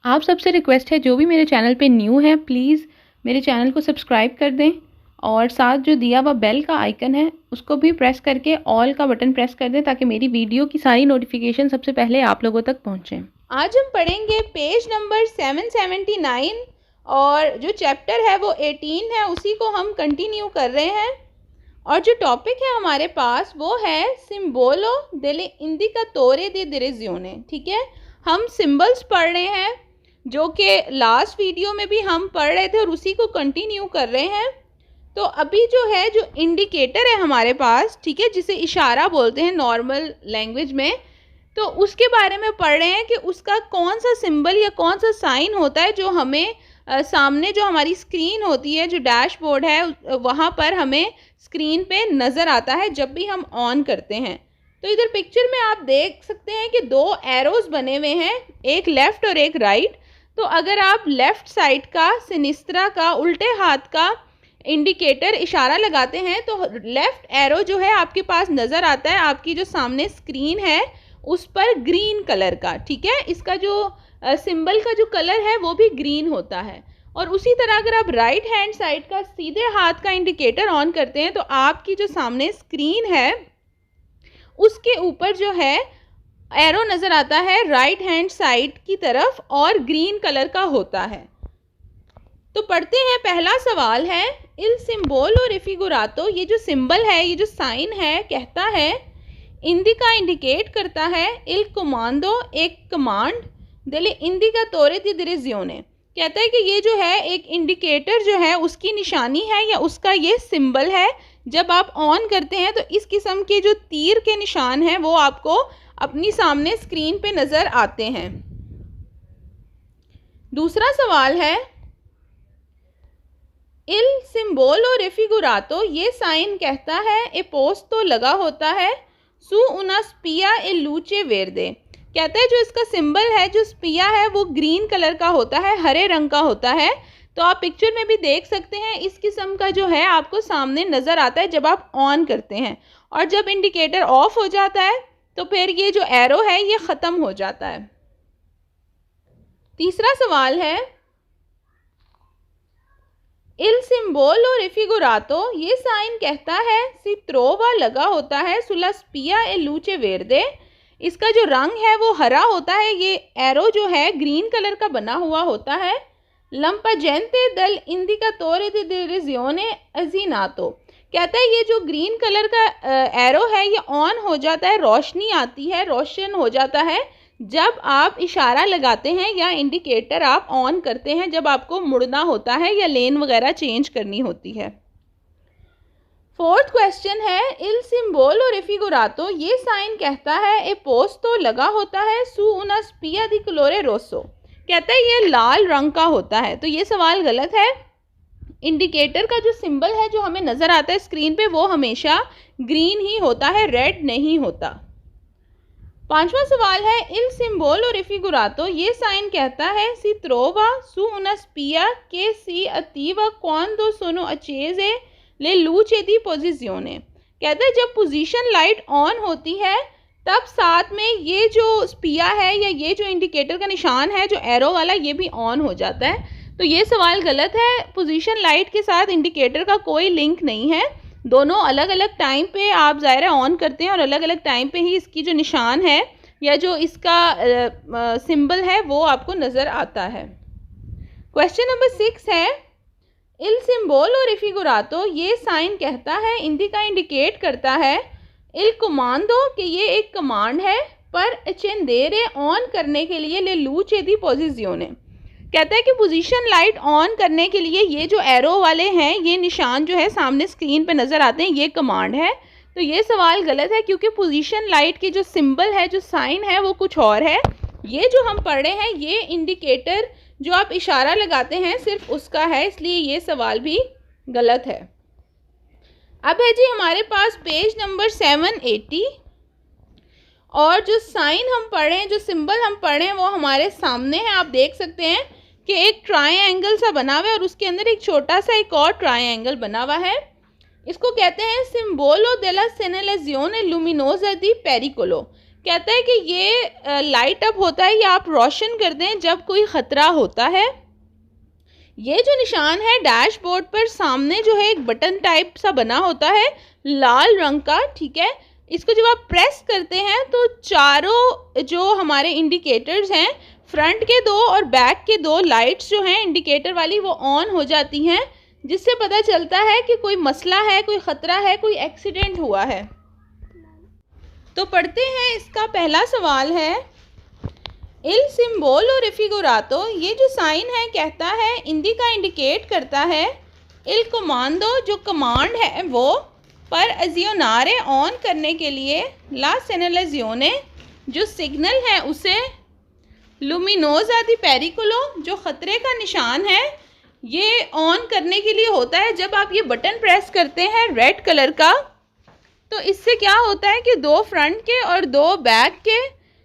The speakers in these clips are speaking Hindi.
आप सबसे रिक्वेस्ट है, जो भी मेरे चैनल पे न्यू है प्लीज़ मेरे चैनल को सब्सक्राइब कर दें और साथ जो दिया हुआ बेल का आइकन है उसको भी प्रेस करके ऑल का बटन प्रेस कर दें ताकि मेरी वीडियो की सारी नोटिफिकेशन सबसे पहले आप लोगों तक पहुँचें। आज हम पढ़ेंगे पेज नंबर 779 और जो चैप्टर है वो 18 है, उसी को हम कंटिन्यू कर रहे हैं। और जो टॉपिक है हमारे पास वो है सिम्बोलो डेले इंडिकातोरे दी डिरेजियोने। ठीक है, हम सिंबल्स पढ़ रहे हैं जो कि लास्ट वीडियो में भी हम पढ़ रहे थे और उसी को कंटिन्यू कर रहे हैं। तो अभी जो है जो इंडिकेटर है हमारे पास, ठीक है, जिसे इशारा बोलते हैं नॉर्मल लैंग्वेज में, तो उसके बारे में पढ़ रहे हैं कि उसका कौन सा सिंबल या कौन सा साइन होता है जो हमें सामने जो हमारी स्क्रीन होती है, जो डैशबोर्ड है, वहाँ पर हमें स्क्रीन पे नज़र आता है जब भी हम ऑन करते हैं। तो इधर पिक्चर में आप देख सकते हैं कि दो एरोज बने हुए हैं, एक लेफ़्ट और एक राइट। तो अगर आप लेफ़्ट साइड का सिनिस्त्रा का उल्टे हाथ का इंडिकेटर इशारा लगाते हैं तो लेफ़्ट एरो जो है आपके पास नज़र आता है, आपकी जो सामने स्क्रीन है उस पर ग्रीन कलर का। ठीक है, इसका जो सिंबल का जो कलर है वो भी ग्रीन होता है। और उसी तरह अगर आप राइट हैंड साइड का सीधे हाथ का इंडिकेटर ऑन करते हैं तो आपकी जो सामने स्क्रीन है उसके ऊपर जो है एरो नज़र आता है राइट हैंड साइड की तरफ और ग्रीन कलर का होता है। तो पढ़ते हैं, पहला सवाल है इल सिम्बोलो रिफिगुरातो, ये जो सिंबल है, ये जो साइन है, कहता है इंडिका इंडिकेट करता है इल कमांडो, एक कमांड, डेले इंडिकातोरे दी डिरेजियोने, कहता है कि ये जो है एक इंडिकेटर जो है उसकी निशानी है या उसका ये सिंबल है। जब आप ऑन करते हैं तो इस किस्म के जो तीर के निशान हैं वो आपको अपनी सामने स्क्रीन पे नज़र आते हैं। दूसरा सवाल है इल सिम्बोलो रिफिगुरातो, ये साइन कहता है ए पोस्तो लगा होता है सू उना स्पिया ए लूचे वेरदे, कहता है जो इसका सिंबल है, जो स्पिया है, वो ग्रीन कलर का होता है, हरे रंग का होता है। तो आप पिक्चर में भी देख सकते हैं इस किस्म का जो है आपको सामने नज़र आता है जब आप ऑन करते हैं, और जब इंडिकेटर ऑफ हो जाता है तो फिर ये जो एरो है ये ख़त्म हो जाता है। तीसरा सवाल है इल सिम्बोलो रिफिगुरातो, ये साइन कहता है सी त्रोवा लगा होता है सुला स्पिया ए लूचे वेरदे, इसका जो रंग है वो हरा होता है, ये एरो जो है ग्रीन कलर का बना हुआ होता है। लंपाजेंटे दल इंडिकातोरे दी डिरेजियोने अजीनातो, कहता है ये जो ग्रीन कलर का एरो है ये ऑन हो जाता है, रोशनी आती है, रोशन हो जाता है जब आप इशारा लगाते हैं या इंडिकेटर आप ऑन करते हैं, जब आपको मुड़ना होता है या लेन वगैरह चेंज करनी होती है। फोर्थ क्वेश्चन है इल सिम्बोलो रिफिगुरातो, ये साइन कहता है ए पोस्तो लगा होता है सू उना स्पिया दी कलोरे रोसो, कहता है ये लाल रंग का होता है। तो ये सवाल गलत है। इंडिकेटर का जो सिंबल है जो हमें नज़र आता है स्क्रीन पे वो हमेशा ग्रीन ही होता है, रेड नहीं होता। पांचवा सवाल है इल सिम्बोलो रिफिगुरातो, ये साइन कहता है सी त्रोवा सू उना स्पिया के सी अतीवा क्वांदो सोनो अचेजे ले लूचे दी पोजिजियोने, कहता है जब पोजीशन लाइट ऑन होती है तब साथ में ये जो स्पिया है या ये जो इंडिकेटर का निशान है जो एरो वाला ये भी ऑन हो जाता है। तो ये सवाल गलत है, पोजीशन लाइट के साथ इंडिकेटर का कोई लिंक नहीं है, दोनों अलग अलग टाइम पे आप ज़ाहिर ऑन करते हैं और अलग अलग टाइम पे ही इसकी जो निशान है या जो इसका सिंबल है वो आपको नज़र आता है। क्वेश्चन नंबर 6 है इल सिम्बोलो रिफिगुरातो, ये साइन कहता है इंडिका इंडिकेट करता है इल कमांडो कि ये एक कमांड है पर अचेंदेरे ऑन करने के लिए ले लूचे दी पोजिजियोने, कहता है कि पोजीशन लाइट ऑन करने के लिए ये जो एरो वाले हैं ये निशान जो है सामने स्क्रीन पे नज़र आते हैं, ये कमांड है। तो ये सवाल गलत है क्योंकि पोजीशन लाइट की जो सिंबल है, जो साइन है, वो कुछ और है। ये जो हम पढ़ रहे हैं ये इंडिकेटर जो आप इशारा लगाते हैं सिर्फ उसका है, इसलिए ये सवाल भी गलत है। अब है जी हमारे पास पेज नंबर 780 और जो साइन हम पढ़ रहे हैं, जो सिंबल हम पढ़ रहे हैं वो हमारे सामने है। आप देख सकते हैं कि एक ट्रायंगल सा बना हुआ है और उसके अंदर एक छोटा सा एक और ट्रायंगल बना हुआ है। इसको कहते हैं सिम्बोलो डेला सेनेलेजियोने लुमिनोसा दी पेरिकोलो, कहता है कि ये लाइट अप होता है या आप रोशन कर दें जब कोई ख़तरा होता है। ये जो निशान है डैशबोर्ड पर सामने जो है एक बटन टाइप सा बना होता है लाल रंग का, ठीक है। इसको जब आप प्रेस करते हैं तो चारों जो हमारे इंडिकेटर्स हैं, फ्रंट के दो और बैक के दो लाइट्स जो हैं इंडिकेटर वाली, वो ऑन हो जाती हैं, जिससे पता चलता है कि कोई मसला है, कोई ख़तरा है, कोई एक्सीडेंट हुआ है। तो पढ़ते हैं, इसका पहला सवाल है इल सिम्बोलो रिफिगुरातो, ये जो साइन है कहता है इंडिका इंडिकेट करता है इल कमांडो, जो कमांड है वो, पर अजियोनारे ऑन करने के लिए, ला सेनलाजियोने जो सिग्नल है उसे, लुमिनोजा दी पेरिकुलो जो ख़तरे का निशान है, ये ऑन करने के लिए होता है जब आप ये बटन प्रेस करते हैं रेड कलर का। तो इससे क्या होता है कि दो फ्रंट के और दो बैक के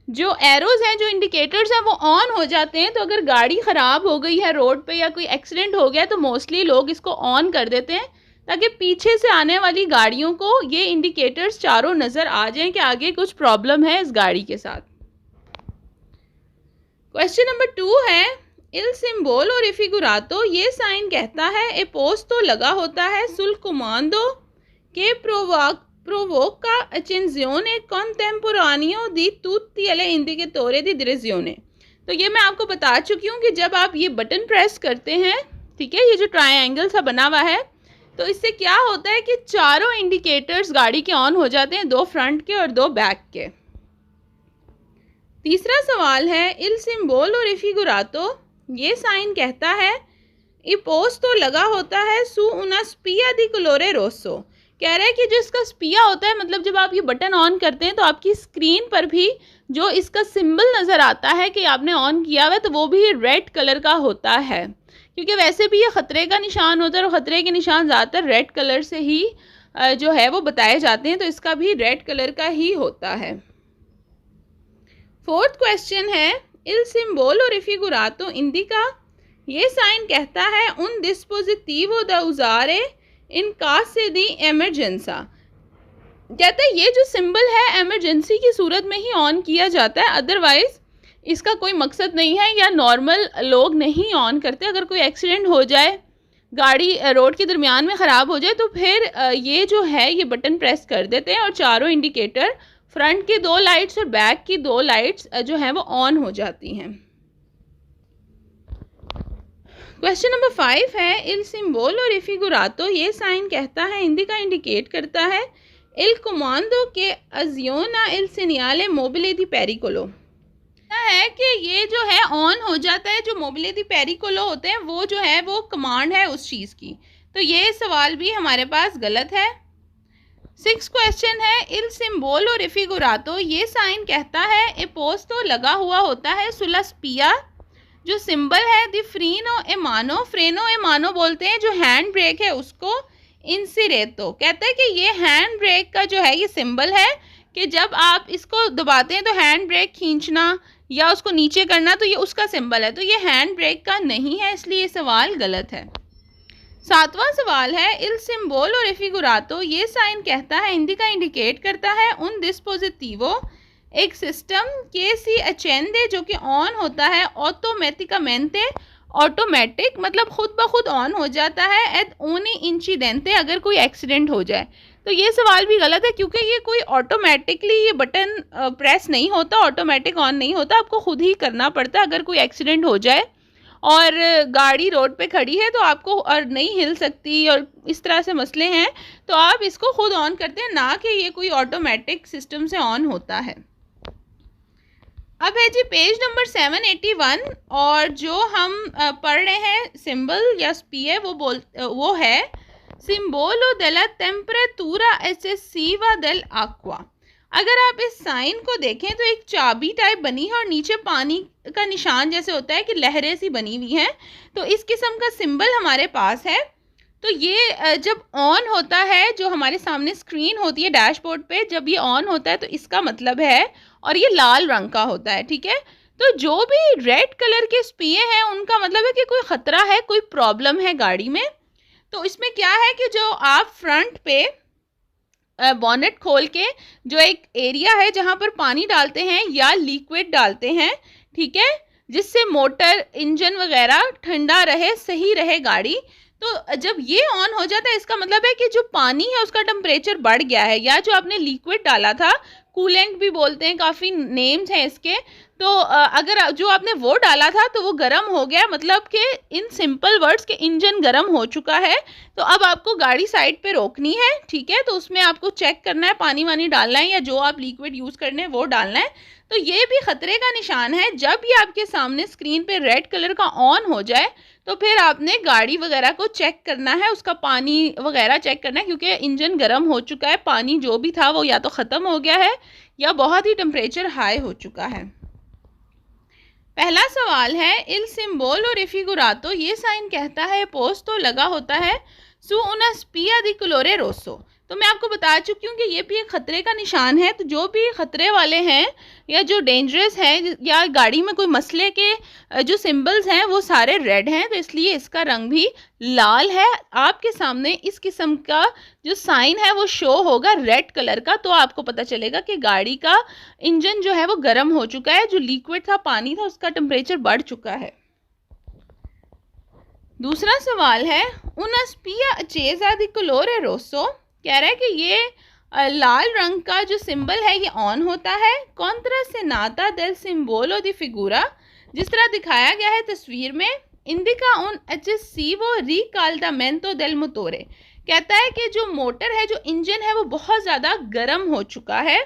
जो एरोज़ हैं, जो इंडिकेटर्स हैं, वो ऑन हो जाते हैं। तो अगर गाड़ी ख़राब हो गई है रोड पे या कोई एक्सीडेंट हो गया तो मोस्टली लोग इसको ऑन कर देते हैं ताकि पीछे से आने वाली गाड़ियों को ये इंडिकेटर्स चारों नज़र आ जाएं कि आगे कुछ प्रॉब्लम है इस गाड़ी के साथ। क्वेश्चन नंबर 2 है इल सिम्बोलो रिफिगुरातो, ये साइन कहता है ए पोस्तो लगा होता है सुल कमांडो के provoca accensione contemporaneo di tutti le indicatori di direzione। तो ये मैं आपको बता चुकी हूँ कि जब आप ये बटन प्रेस करते हैं, ठीक है, ये जो ट्रायंगल सा बना हुआ है, तो इससे क्या होता है कि चारों इंडिकेटर्स गाड़ी के ऑन हो जाते हैं, दो फ्रंट के और दो बैक के। तीसरा सवाल है इल सिम्बोलो रिफिगुरातो, ये साइन कहता है ई पोस्तो लगा होता है सू उना स्पिया दी कलोरे रोसो, कह रहा है कि जो इसका स्पिया होता है, मतलब जब आप ये बटन ऑन करते हैं तो आपकी स्क्रीन पर भी जो इसका सिंबल नज़र आता है कि आपने ऑन किया हुआ है, तो वो भी रेड कलर का होता है, क्योंकि वैसे भी ये ख़तरे का निशान होता है और ख़तरे के निशान ज़्यादातर रेड कलर से ही जो है वो बताए जाते हैं, तो इसका भी रेड कलर का ही होता है। फोर्थ क्वेश्चन है इल सिम्बोलो रिफिगुरातो इंडिका, ये साइन कहता है उन डिस्पोजिटिवो द उजारे इन कास से दी एमरजेंसा, कहता है ये जो सिंबल है एमरजेंसी की सूरत में ही ऑन किया जाता है, अदरवाइज़ इसका कोई मकसद नहीं है या नॉर्मल लोग नहीं ऑन करते। अगर कोई एक्सीडेंट हो जाए, गाड़ी रोड के दरमियान में ख़राब हो जाए, तो फिर ये जो है ये बटन प्रेस कर देते हैं और चारों इंडिकेटर, फ्रंट की दो लाइट्स और बैक की दो लाइट्स जो हैं वो ऑन हो जाती हैं। क्वेश्चन नंबर 5 है इल सिम्बोलो रिफिगुरातो, ये साइन कहता है इंडिका इंडिकेट करता है इल कमांडो के अजियोना इल सेनियाले मोबिले दी पेरिकोलो, है कि ये जो है ऑन हो जाता है, जो मोबिले दी पेरिकोलो होते हैं वो जो है वो कमांड है उस चीज़ की। तो ये सवाल भी हमारे पास गलत है। 6 क्वेश्चन है इल सिम्बोलो रिफिगुरातो, ये साइन कहता है ए पोस्तो लगा हुआ होता है सुला स्पिया, जो सिंबल है दी फ्रीनो एमानो, फ्रेनो एमानो बोलते हैं जो हैंड ब्रेक है उसको, इंसिरेतो, कहता है कि ये हैंड ब्रेक का जो है ये सिंबल है कि जब आप इसको दबाते हैं तो हैंड ब्रेक खींचना या उसको नीचे करना, तो ये उसका सिंबल है, तो ये हैंड ब्रेक का नहीं है, इसलिए ये सवाल गलत है। 7वां सवाल है इल सिम्बोलो रिफिगुरातो, ये साइन कहता है इंडिका इंडिकेट करता है उन डिस्पोजिटिवो, एक सिस्टम के सी अचेंदे जो कि ऑन होता है ऑटोमेटिकमेंटे, ऑटोमेटिक मतलब खुद ब खुद ऑन हो जाता है, एट ओनी इंसिडेंटे अगर कोई एक्सीडेंट हो जाए। तो ये सवाल भी गलत है क्योंकि ये कोई ऑटोमेटिकली ये बटन प्रेस नहीं होता, ऑटोमेटिक ऑन नहीं होता, आपको खुद ही करना पड़ता है। अगर कोई एक्सीडेंट हो जाए और गाड़ी रोड पे खड़ी है तो आपको और नहीं हिल सकती और इस तरह से मसले हैं, तो आप इसको खुद ऑन करते हैं, ना कि ये कोई ऑटोमेटिक सिस्टम से ऑन होता है। अब है जी पेज नंबर 781 और जो हम पढ़ रहे हैं सिंबल या स्पीए वो है सिम्बोलो डेला टेम्परेतुरा एसेसिवा डेल एक्वा। अगर आप इस साइन को देखें तो एक चाबी टाइप बनी है और नीचे पानी का निशान जैसे होता है कि लहरें सी बनी हुई हैं, तो इस किस्म का सिंबल हमारे पास है। तो ये जब ऑन होता है, जो हमारे सामने स्क्रीन होती है डैशबोर्ड पे, जब ये ऑन होता है तो इसका मतलब है, और ये लाल रंग का होता है, ठीक है। तो जो भी रेड कलर के स्पीए हैं उनका मतलब है कि कोई ख़तरा है, कोई प्रॉब्लम है गाड़ी में। तो इसमें क्या है कि जो आप फ्रंट पे बॉनेट खोल के जो एक एरिया है जहाँ पर पानी डालते हैं या लिक्विड डालते हैं, ठीक है, जिससे मोटर इंजन वगैरह ठंडा रहे, सही रहे गाड़ी। तो जब ये ऑन हो जाता है इसका मतलब है कि जो पानी है उसका टेम्परेचर बढ़ गया है, या जो आपने लिक्विड डाला था, कूलेंट भी बोलते हैं, काफ़ी नेम्स हैं इसके, तो अगर जो आपने वो डाला था तो वो गर्म हो गया, मतलब कि इन सिंपल वर्ड्स के इंजन गर्म हो चुका है। तो अब आपको गाड़ी साइड पे रोकनी है, ठीक है, तो उसमें आपको चेक करना है, पानी वानी डालना है या जो आप लिक्विड यूज़ करने हैं वो डालना है। तो ये भी ख़तरे का निशान है। जब ये आपके सामने स्क्रीन पे रेड कलर का ऑन हो जाए तो फिर आपने गाड़ी वगैरह को चेक करना है, उसका पानी वगैरह चेक करना है, क्योंकि इंजन गर्म हो चुका है, पानी जो भी था वो या तो ख़त्म हो गया है या बहुत ही टेम्परेचर हाई हो चुका है। पहला सवाल है इल सिंबोलो रिफिगुरातो, ये साइन कहता है पोस्तो लगा होता है सू उना स्पिया दी क्लोरे रोसो। तो मैं आपको बता चुकी हूँ कि ये भी एक ख़तरे का निशान है। तो जो भी ख़तरे वाले हैं या जो डेंजरस हैं या गाड़ी में कोई मसले के जो सिंबल्स हैं वो सारे रेड हैं, तो इसलिए इसका रंग भी लाल है। आपके सामने इस किस्म का जो साइन है वो शो होगा रेड कलर का, तो आपको पता चलेगा कि गाड़ी का इंजन जो है वो गर्म हो चुका है, जो लिक्विड था, पानी था, उसका टेम्परेचर बढ़ चुका है। दूसरा सवाल है उना स्पिया अचेजा दी क्लोरे रोसो, कह रहा है कि ये लाल रंग का जो सिंबल है ये ऑन होता है कॉन्ट्रा से नाता डेल सिंबोलो दी फिगूरा, जिस तरह दिखाया गया है तस्वीर में, इंडिका उन एचेसिवो रिकाल्डामेंटो डेल मोटोरे। कहता है कि जो मोटर है, जो इंजन है, वो बहुत ज़्यादा गर्म हो चुका है,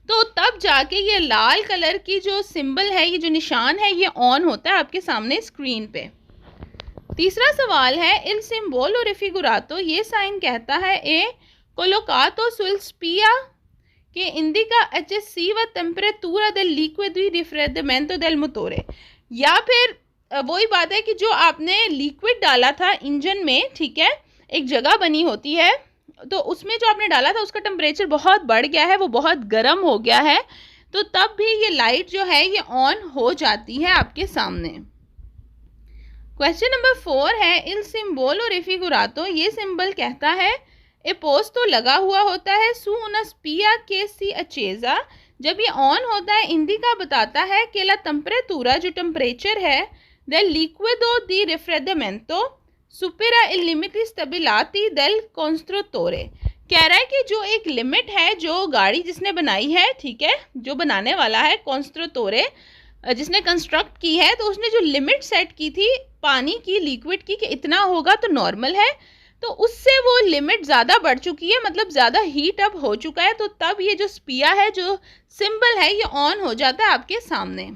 तो तब जाके ये लाल कलर की जो सिंबल है, ये जो निशान है, ये ऑन होता है आपके सामने स्क्रीन पे। तीसरा सवाल है इल सिंबोलो रिफिगुरातो, ये साइन कहता है ए कोलोकातो सुल स्पिया के indica एचेसिवा टेम्परेतुरा del liquido di raffreddamento del motore, या फिर वही बात है कि जो आपने लिक्विड डाला था इंजन में, ठीक है, एक जगह बनी होती है, तो उसमें जो आपने डाला था उसका टेम्परेचर बहुत बढ़ गया है, वो बहुत गर्म हो गया है, तो तब भी ये लाइट जो है ये ऑन हो जाती है आपके सामने। क्वेश्चन नंबर 4 है इल सिंबोलो रिफिगुरातो, ये सिंबल कहता है ए पोस्तो लगा हुआ होता है सू उना स्पिया के सी अचेजा, जब ये ऑन होता है इंडिका बताता है कि ला टेम्परेतुरा, जो टेम्परेचर है, del liquido di raffreddamento supera il limite stability del costruttore। कह रहा है कि जो एक लिमिट है जो गाड़ी जिसने बनाई है, ठीक है, जो बनाने वाला है कॉन्स्ट्रक्टोरे, जिसने कंस्ट्रक्ट की है, तो उसने जो लिमिट सेट की थी पानी की, लिक्विड की, कि इतना होगा तो नॉर्मल है, तो उससे वो लिमिट ज़्यादा बढ़ चुकी है, मतलब ज़्यादा हीट अप हो चुका है, तो तब ये जो स्पिया है, जो सिंबल है, ये ऑन हो जाता है आपके सामने।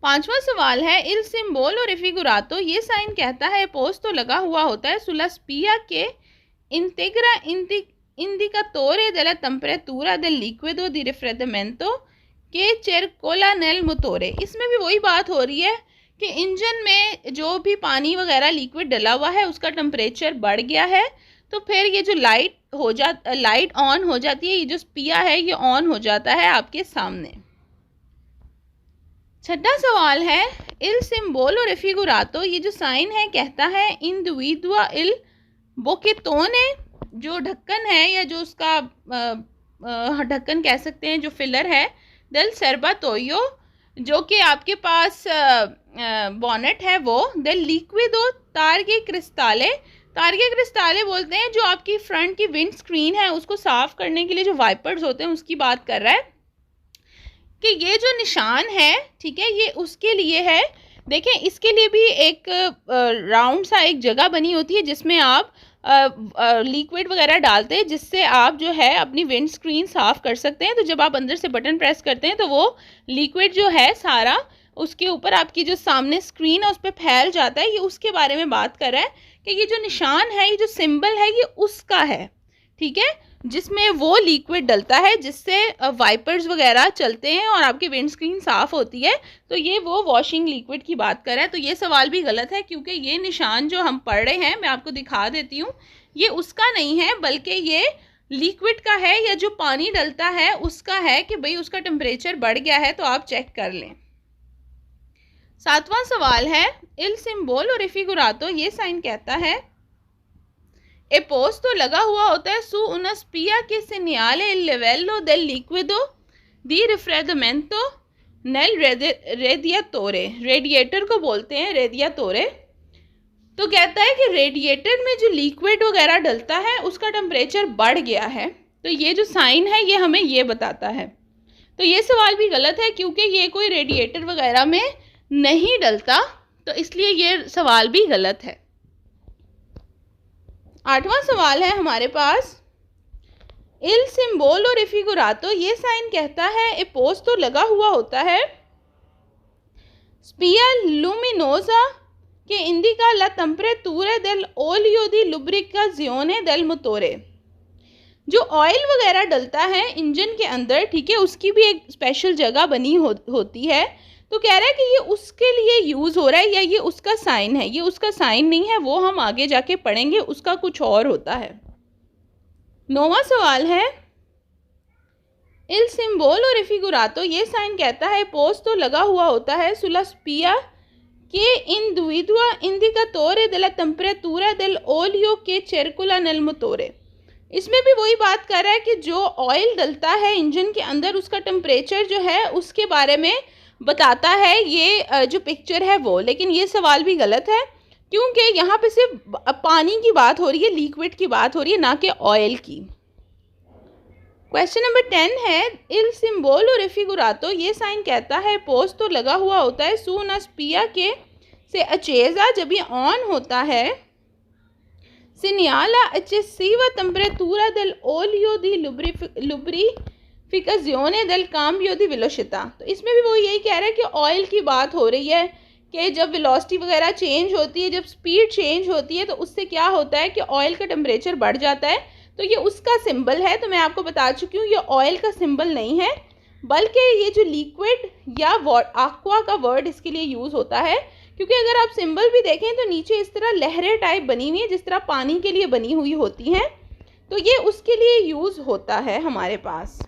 पांचवा सवाल है इल सिंबोलो रिफिगुरातो, ये साइन कहता है पोस्तो लगा हुआ होता है सुला स्पिया के integra इंडिकातोरे della temperatura del liquido di raffreddamento के चेरकोलानेल मोटोरे। इसमें भी वही बात हो रही है कि इंजन में जो भी पानी वगैरह लिक्विड डला हुआ है उसका टेम्परेचर बढ़ गया है, तो फिर ये जो लाइट ऑन हो जाती है, ये जो स्पिया है ये ऑन हो जाता है आपके सामने। छठा सवाल है इल सिंबोलो रिफिगुरातो, ये जो साइन है कहता है इंडिविडुआ इल बोकेटोने, जो ढक्कन है या जो उसका ढक्कन कह सकते हैं, जो फिलर है, del serbatoio, जो कि आपके पास बॉनेट है, वो del liquido targe cristale, Targe क्रिस्टाले बोलते हैं, जो आपकी फ्रंट की विंड स्क्रीन है उसको साफ करने के लिए जो वाइपर्स होते हैं उसकी बात कर रहा है, कि ये जो निशान है, ठीक है, ये उसके लिए है। देखें, इसके लिए भी एक राउंड सा एक जगह बनी होती है जिसमें आप लिक्विड वगैरह डालते हैं, जिससे आप जो है अपनी विंड स्क्रीन साफ़ कर सकते हैं। तो जब आप अंदर से बटन प्रेस करते हैं तो वो लिक्विड जो है सारा उसके ऊपर आपकी जो सामने स्क्रीन है उस पर फैल जाता है। ये उसके बारे में बात कर रहा है कि ये जो निशान है, ये जो सिंबल है, ये उसका है, ठीक है, जिसमें वो लिक्विड डलता है जिससे वाइपर्स वगैरह चलते हैं और आपकी विंड स्क्रीन साफ़ होती है। तो ये वो वॉशिंग लिक्विड की बात कर रहा है। तो ये सवाल भी गलत है, क्योंकि ये निशान जो हम पढ़ रहे हैं, मैं आपको दिखा देती हूँ, ये उसका नहीं है, बल्कि ये लिक्विड का है या जो पानी डलता है उसका है, कि भाई उसका टेम्परेचर बढ़ गया है तो आप चेक कर लें। सातवां सवाल है इल सिंबोलो रिफिगुरातो, ये साइन कहता है ए पोस्तो लगा हुआ होता है su una spia che segnala il livello del liquido di raffreddamento nel radiatore। Radiator को बोलते हैं रेडियातोरे। तो कहता है कि रेडिएटर में जो लिक्विड वगैरह डलता है उसका टेम्परेचर बढ़ गया है। तो ये जो साइन है ये हमें ये बताता है। तो ये सवाल भी गलत है क्योंकि ये कोई रेडिएटर वगैरह में नहीं डलता, तो इसलिए ये सवाल भी गलत है। 8वां सवाल है हमारे पास, इल सिंबोलो रिफिगुरातो, ये साइन कहता है ए पोस्तो लगा हुआ होता है sepia लुमिनोसा che indica la temperatura del olio di lubricazione del motore। जो ऑयल वगैरह डलता है इंजन के अंदर, ठीक है, उसकी भी एक स्पेशल जगह बनी होती है। तो कह रहा है कि ये उसके लिए यूज़ हो रहा है या ये उसका साइन है। ये उसका साइन नहीं है, वो हम आगे जाके पढ़ेंगे, उसका कुछ और होता है। 9वां सवाल है, इल सिंबोलो रिफिगुरातो, ये साइन कहता है पोस्तो लगा हुआ होता है सुला sepia che individua indicatore della temperatura del olio che circola nel motore। इसमें भी वही बात कर रहा है कि जो ऑयल डलता है इंजन के अंदर उसका टेम्परेचर जो है उसके बारे में बताता है ये जो पिक्चर है वो। लेकिन ये सवाल भी गलत है क्योंकि यहाँ पे सिर्फ पानी की बात हो रही है, लिक्विड की बात हो रही है, ना कि ऑयल की। क्वेश्चन नंबर 10 है, इल सिंबोलो रिफिगुरातो, ये साइन कहता है पोस्तो लगा हुआ होता है su una spia che से अचेजा, जब ये ऑन होता है segnala eccessiva temperatura del olio di lubrificazione del cambio di velocità। तो इसमें भी वो यही कह रहा है कि ऑयल की बात हो रही है कि जब वेलोसिटी वगैरह चेंज होती है, जब स्पीड चेंज होती है, तो उससे क्या होता है कि ऑयल का टेम्परेचर बढ़ जाता है। तो ये उसका सिंबल है। तो मैं आपको बता चुकी हूँ ये ऑयल का सिंबल नहीं है, बल्कि ये जो लिक्विड या aqua का वर्ड इसके लिए यूज़ होता है। क्योंकि अगर आप सिंबल भी देखें तो नीचे इस तरह लहरें टाइप बनी हुई है जिस तरह पानी के लिए बनी हुई होती हैं, तो ये उसके लिए यूज़ होता है हमारे पास।